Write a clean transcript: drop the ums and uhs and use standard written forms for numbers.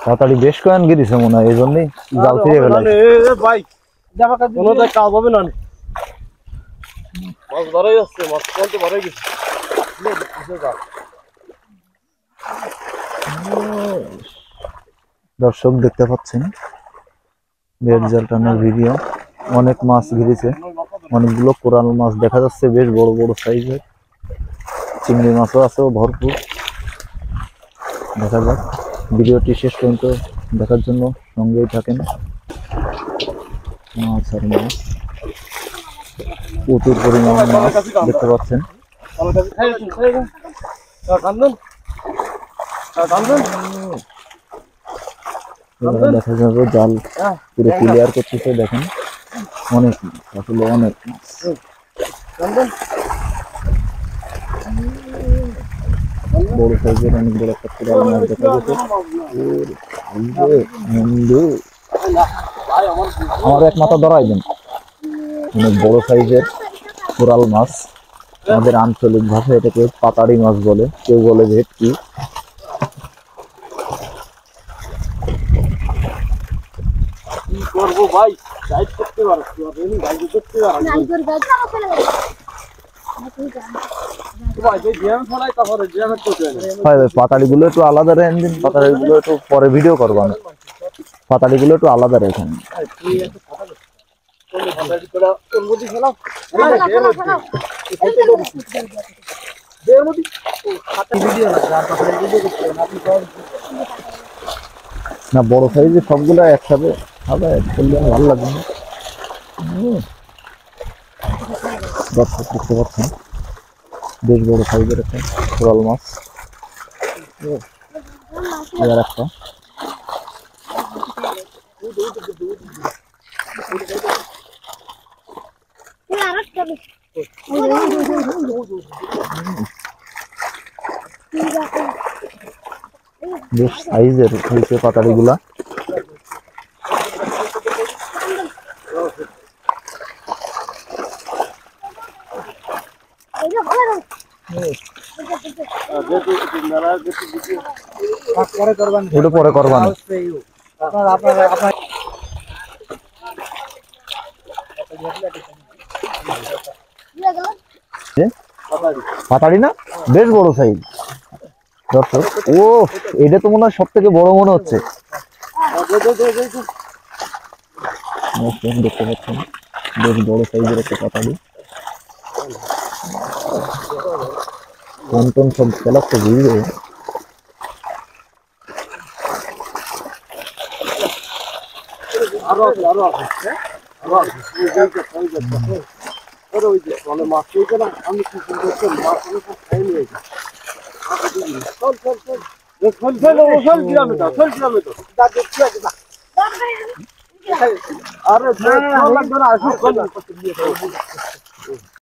তাড়াতাড়ি বেশ কয়েন গিয়েছে মনে হয়, এই জন্যই জাল ফিরে গেল। ভাই কোনো কাজ হবে না, মাছ ধরাই যাচ্ছে, মাছ তো ধরাই গেছে। দর্শক দেখতে পাচ্ছেন বেড জাল টানার ভিডিও, অনেক মাছ ঘিরেছে, অনেকগুলো কোরাল মাছ দেখা যাচ্ছে, বেশ বড় বড় সাইজের। চিংড়ি মাছও আছে ভরপুর। দেখা যাক, ভিডিওটি শেষ পর্যন্ত দেখার জন্য সঙ্গেই থাকেন। মাছ আর মাছ, প্রচুর পরিমাণ মাছ দেখতে পাচ্ছেন। দেখা যাবে জাল পুরো ক্লিয়ার করতেছে, দেখেন অনেক মাছ, আসলে অনেক মাছ। বড় সাইজের অনেক বড় একটা কোরাল মাছ দেখা গেছে। আমার এক মাথা ধরাই দেন, অনেক বড় সাইজের কোরাল মাছ। আমাদের আঞ্চলিক ভাষায় এটাকে পাতাড়ি মাছ বলে, কেউ বলে ভেটকি। কি করবো ভাই, গাইড করতে পারছি, গাইড করতে পাতাড়ি গুলো একটু আলাদা রেখেন, পাতাড়ি গুলো একটু পরে ভিডিও করবো না, পাতাড়ি গুলো একটু আলাদা রেখেন। না বড় সাইজের সবগুলো একসাথে খাবে, ভালো লাগবে না। দর্শক দেখতে পাচ্ছেন বেশ বড় সাইজের একটা কোরাল মাছ। আর একটা বেশ সাইজের হয়েছে পাতাড়ি গুলা। পরে করবান পাতাড়ি না, বেশ বড় সাইজ। দর্শক ও, এটা তো মনে হয় সব থেকে বড় মনে হচ্ছে। দেখতে পাচ্ছেন বেশ বড় সাইজের একটা পাতাড়ি। কোন কোন সব খেলাচ্ছে বুঝবে। আরে